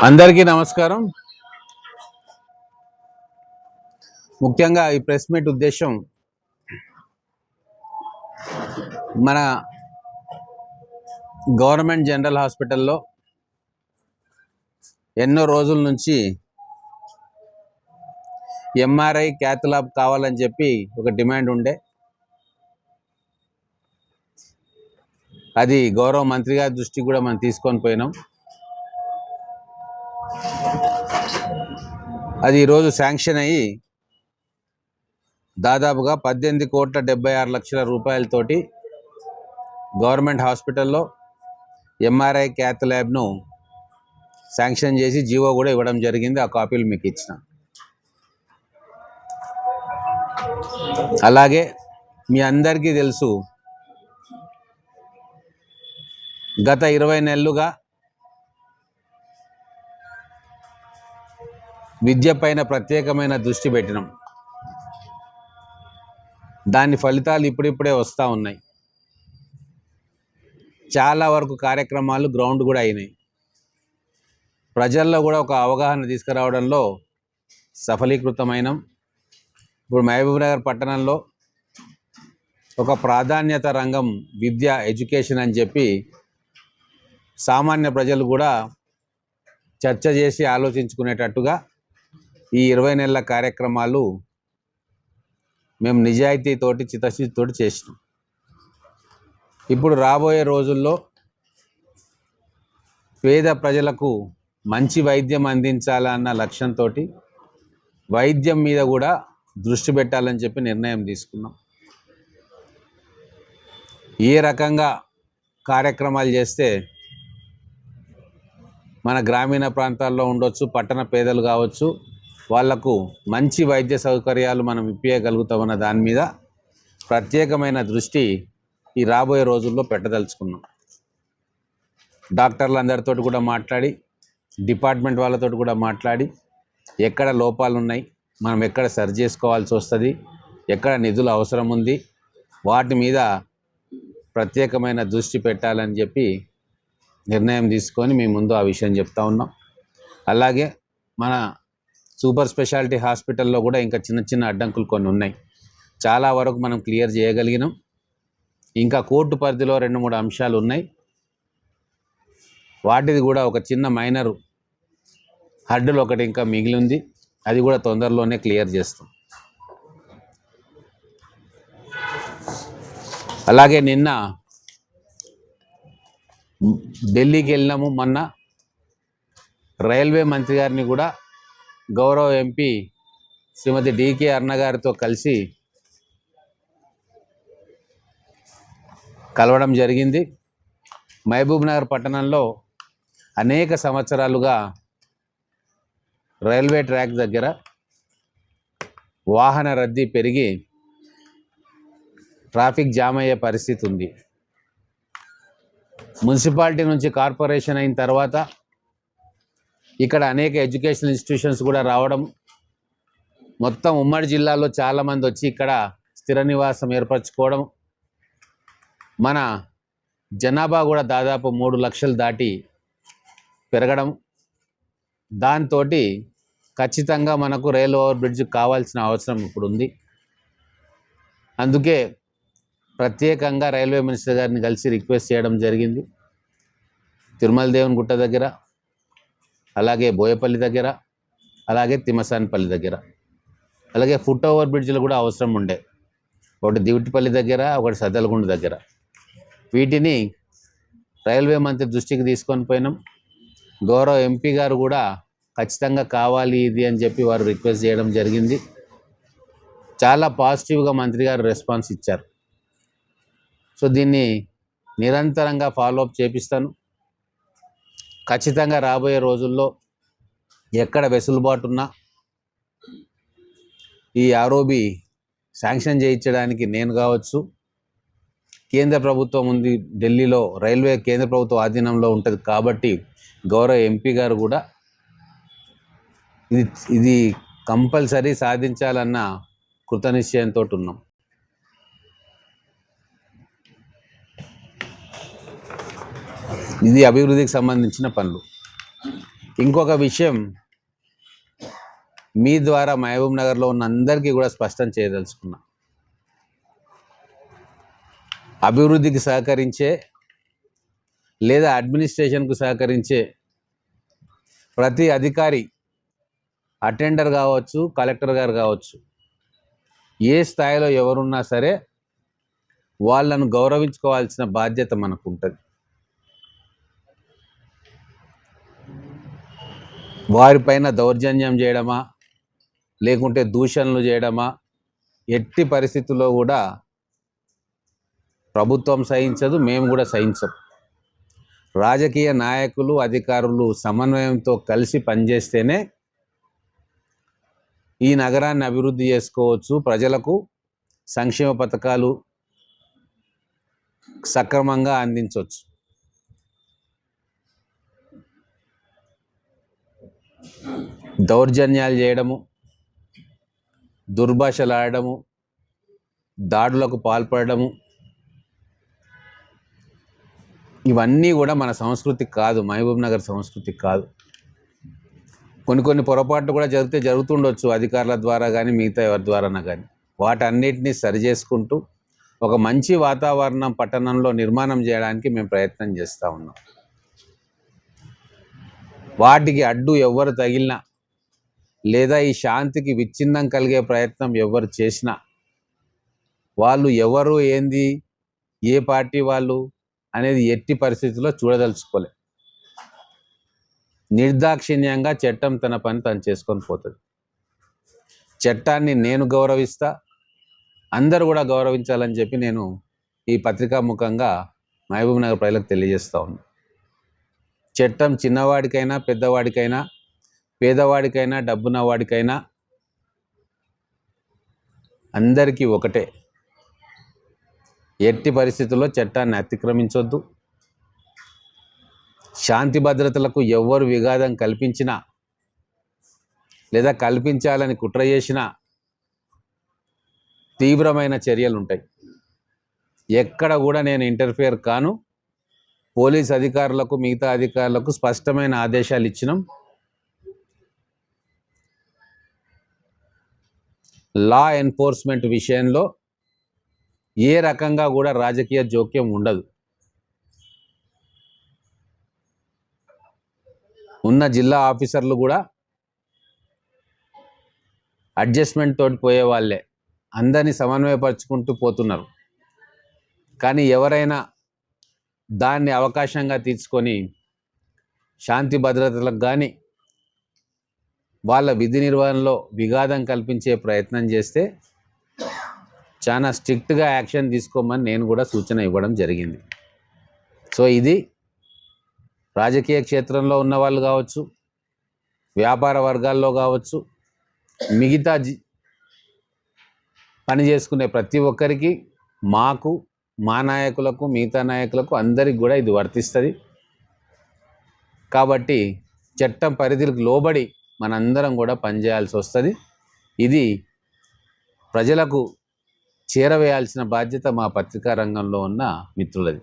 అందరికీ నమస్కారం. ముఖ్యంగా ఈ ప్రెస్ మీట్ ఉద్దేశం మన గవర్నమెంట్ జనరల్ హాస్పిటల్లో ఎన్నో రోజుల నుంచి ఎంఆర్ఐ క్యాత్ ల్యాబ్ కావాలని చెప్పి ఒక డిమాండ్ ఉండే. అది గౌరవ మంత్రి గారి దృష్టికి కూడా మనం తీసుకొని పోయినాం. అది ఈరోజు శాంక్షన్ అయ్యి దాదాపుగా 18,76,00,000 రూపాయలతోటి గవర్నమెంట్ హాస్పిటల్లో ఎంఆర్ఐ క్యాత్ ల్యాబ్ను శాంక్షన్ చేసి జీవో కూడా ఇవ్వడం జరిగింది. ఆ కాపీలు మీకు ఇచ్చిన. అలాగే మీ అందరికీ తెలుసు, గత 20 నెలలుగా విద్య పైన ప్రత్యేకమైన దృష్టి పెట్టినాం. దాని ఫలితాలు ఇప్పుడిప్పుడే వస్తూ ఉన్నాయి. చాలా వరకు కార్యక్రమాలు గ్రౌండ్ కూడా అయినాయి. ప్రజల్లో కూడా ఒక అవగాహన తీసుకురావడంలో సఫలీకృతమైనాం. ఇప్పుడు మహబూబ్నగర్ పట్టణంలో ఒక ప్రాధాన్యత రంగం విద్య, ఎడ్యుకేషన్ అని చెప్పి సామాన్య ప్రజలు కూడా చర్చ చేసి ఆలోచించుకునేటట్టుగా ఈ 20 నెలల కార్యక్రమాలు మేము నిజాయితీతోటి, చిత్తశుద్ధితోటి చేసినాం. ఇప్పుడు రాబోయే రోజుల్లో పేద ప్రజలకు మంచి వైద్యం అందించాలన్న లక్ష్యంతో వైద్యం మీద కూడా దృష్టి పెట్టాలని చెప్పి నిర్ణయం తీసుకున్నాం. ఏ రకంగా కార్యక్రమాలు చేస్తే మన గ్రామీణ ప్రాంతాల్లో ఉండొచ్చు, పట్టణ పేదలు కావచ్చు, వాళ్లకు మంచి వైద్య సౌకర్యాలు మనం ఇప్పించగలుగుతామన్న దాని మీద ప్రత్యేకమైన దృష్టి ఈ రాబోయే రోజుల్లో పెట్టదలుచుకున్నాం. డాక్టర్లందరితో కూడా మాట్లాడి, డిపార్ట్మెంట్ వాళ్ళతో కూడా మాట్లాడి, ఎక్కడ లోపాలు ఉన్నాయి, మనం ఎక్కడ సరి చేసుకోవాల్సి వస్తుంది, ఎక్కడ నిధులు అవసరం ఉంది, వాటి మీద ప్రత్యేకమైన దృష్టి పెట్టాలని చెప్పి నిర్ణయం తీసుకొని మీ ముందు ఆ విషయం చెప్తా ఉన్నాం. అలాగే మన సూపర్ స్పెషాలిటీ హాస్పిటల్లో కూడా ఇంకా చిన్న చిన్న అడ్డంకులు కొన్ని ఉన్నాయి. చాలా వరకు మనం క్లియర్ చేయగలిగినాం. ఇంకా కోర్టు పరిధిలో 2-3 అంశాలు ఉన్నాయి. వాటిది కూడా ఒక చిన్న మైనర్ హడ్డులు ఒకటి ఇంకా మిగిలి ఉంది. అది కూడా తొందరలోనే క్లియర్ చేస్తాం. అలాగే నిన్న ఢిల్లీకి వెళ్ళినాము. మొన్న రైల్వే మంత్రి గారిని కూడా గౌరవ ఎంపీ శ్రీమతి డికే అరుణ గారితో కలిసి కలవడం జరిగింది. మహబూబ్నగర్ పట్టణంలో అనేక సంవత్సరాలుగా రైల్వే ట్రాక్ దగ్గర వాహన రద్దీ పెరిగి ట్రాఫిక్ జామ్ అయ్యే పరిస్థితి ఉంది. మున్సిపాలిటీ నుంచి కార్పొరేషన్ అయిన తర్వాత ఇక్కడ అనేక ఎడ్యుకేషనల్ ఇన్స్టిట్యూషన్స్ కూడా రావడం, మొత్తం ఉమ్మడి జిల్లాలో చాలామంది వచ్చి ఇక్కడ స్థిర నివాసం ఏర్పరచుకోవడం, మన జనాభా కూడా దాదాపు 3 లక్షలు దాటి పెరగడం, దాంతో ఖచ్చితంగా మనకు రైల్ ఓవర్ బ్రిడ్జ్ కావాల్సిన అవసరం ఇప్పుడు ఉంది. అందుకే ప్రత్యేకంగా రైల్వే మినిస్టర్ గారిని కలిసి రిక్వెస్ట్ చేయడం జరిగింది. తిరుమల దేవుని గుట్ట దగ్గర, అలాగే బోయపల్లి దగ్గర, అలాగే తిమ్మసానిపల్లి దగ్గర, అలాగే ఫుట్ ఓవర్ బ్రిడ్జ్లు కూడా అవసరం ఉండే. ఒకటి దివిటిపల్లి దగ్గర, ఒకటి సద్దలగుండ దగ్గర. వీటిని రైల్వే మంత్రి దృష్టికి తీసుకొని పోయినాం. గౌరవ ఎంపీ గారు కూడా ఖచ్చితంగా కావాలి ఇది అని చెప్పి వారు రిక్వెస్ట్ చేయడం జరిగింది. చాలా పాజిటివ్గా మంత్రి గారు రెస్పాన్స్ ఇచ్చారు. సో దీన్ని నిరంతరంగా ఫాలోఅప్ చేపిస్తాను. ఖచ్చితంగా రాబోయే రోజుల్లో ఎక్కడ వెసులుబాటు ఉన్నా ఈ ఆర్ఓబి శాంక్షన్ చేయించడానికి నేను కావచ్చు, కేంద్ర ప్రభుత్వం ఉంది ఢిల్లీలో, రైల్వే కేంద్ర ప్రభుత్వ ఆధీనంలో ఉంటుంది కాబట్టి గౌరవ ఎంపీ గారు కూడా ఇది కంపల్సరీ సాధించాలన్న కృతనిశ్చయంతో ఉన్నాం. ఇది అభివృద్ధికి సంబంధించిన పనులు. ఇంకొక విషయం మీ ద్వారా మహబూబ్ నగర్లో ఉన్న అందరికీ కూడా స్పష్టం చేయదలుచుకున్నా. అభివృద్ధికి సహకరించే లేదా అడ్మినిస్ట్రేషన్కు సహకరించే ప్రతి అధికారి, అటెండర్ కావచ్చు, కలెక్టర్ గారు కావచ్చు, ఏ స్థాయిలో ఎవరున్నా సరే వాళ్ళను గౌరవించుకోవాల్సిన బాధ్యత మనకు ఉంటుంది. వారిపైన దౌర్జన్యం చేయడమా లేకుంటే దూషణలు చేయడమా ఎట్టి పరిస్థితుల్లో కూడా ప్రభుత్వం సహించదు, మేము కూడా సహించం. రాజకీయ నాయకులు, అధికారులు సమన్వయంతో కలిసి పనిచేస్తేనే ఈ నగరాన్ని అభివృద్ధి చేసుకోవచ్చు, ప్రజలకు సంక్షేమ పథకాలు సక్రమంగా అందించవచ్చు. దౌర్జన్యాలు చేయడము, దుర్భాషలు ఆడడము, దాడులకు పాల్పడము ఇవన్నీ కూడా మన సంస్కృతి కాదు, మహబూబ్ నగర్ సంస్కృతి కాదు. కొన్ని పొరపాట్లు కూడా జరుగుతుండొచ్చు అధికారుల ద్వారా కానీ మిగతా ఎవరి ద్వారానా కానీ. వాటన్నిటినీ సరిచేసుకుంటూ ఒక మంచి వాతావరణం పట్టణంలో నిర్మాణం చేయడానికి మేము ప్రయత్నం చేస్తూ ఉన్నాం. వాటికి అడ్డు ఎవరు తగిలినా లేదా ఈ శాంతికి విచ్ఛిన్నం కలిగే ప్రయత్నం ఎవరు చేసినా వాళ్ళు ఎవరు, ఏంది, ఏ పార్టీ వాళ్ళు అనేది ఎట్టి పరిస్థితుల్లో చూడదలుచుకోలే. నిర్దాక్షిణ్యంగా చట్టం తన పని తను చేసుకొని పోతుంది. చట్టాన్ని నేను గౌరవిస్తా, అందరూ కూడా గౌరవించాలని చెప్పి నేను ఈ పత్రికాముఖంగా మహబూబ్ నగర్ ప్రజలకు తెలియజేస్తూ ఉన్నాను. చట్టం చిన్నవాడికైనా పెద్దవాడికైనా, పేదవాడికైనా డబ్బున్నవాడికైనా అందరికీ ఒకటే. ఎట్టి పరిస్థితుల్లో చట్టాన్ని అతిక్రమించొద్దు. శాంతి భద్రతలకు ఎవ్వరు విఘాతం కల్పించినా లేదా కల్పించాలని కుట్ర చేసినా తీవ్రమైన చర్యలు ఉంటాయి. ఎక్కడ కూడా నేను ఇంటర్ఫియర్ కాను. పోలీస్ అధికారులకు, మిగతా అధికారులకు స్పష్టమైన ఆదేశాలు ఇచ్చినాం. లా ఎన్ఫోర్స్మెంట్ విషయంలో ఏ రకంగా కూడా రాజకీయ జోక్యం ఉండదు. ఉన్న జిల్లా ఆఫీసర్లు కూడా అడ్జస్ట్మెంట్ తోటి పోయే వాళ్ళే, అందరినీ సమన్వయపరుచుకుంటూ పోతున్నారు. కానీ ఎవరైనా దాన్ని అవకాశంగా తీసుకొని శాంతి భద్రతలకు కానీ వాళ్ళ విధి నిర్వహణలో విఘాతం కల్పించే ప్రయత్నం చేస్తే చాలా స్ట్రిక్ట్గా యాక్షన్ తీసుకోమని నేను కూడా సూచన ఇవ్వడం జరిగింది. సో ఇది రాజకీయ క్షేత్రంలో ఉన్న వాళ్ళు కావచ్చు, వ్యాపార వర్గాల్లో కావచ్చు, మిగతా పని చేసుకునే ప్రతి ఒక్కరికి, మాకు, మా నాయకులకు, మిగతా నాయకులకు అందరికి కూడా ఇది వర్తిస్తుంది. కాబట్టి చట్టం పరిధికి లోబడి మనందరం కూడా పనిచేయాల్సి వస్తుంది. ఇది ప్రజలకు చేరవేయాల్సిన బాధ్యత మా పత్రికా రంగంలో ఉన్న మిత్రులది.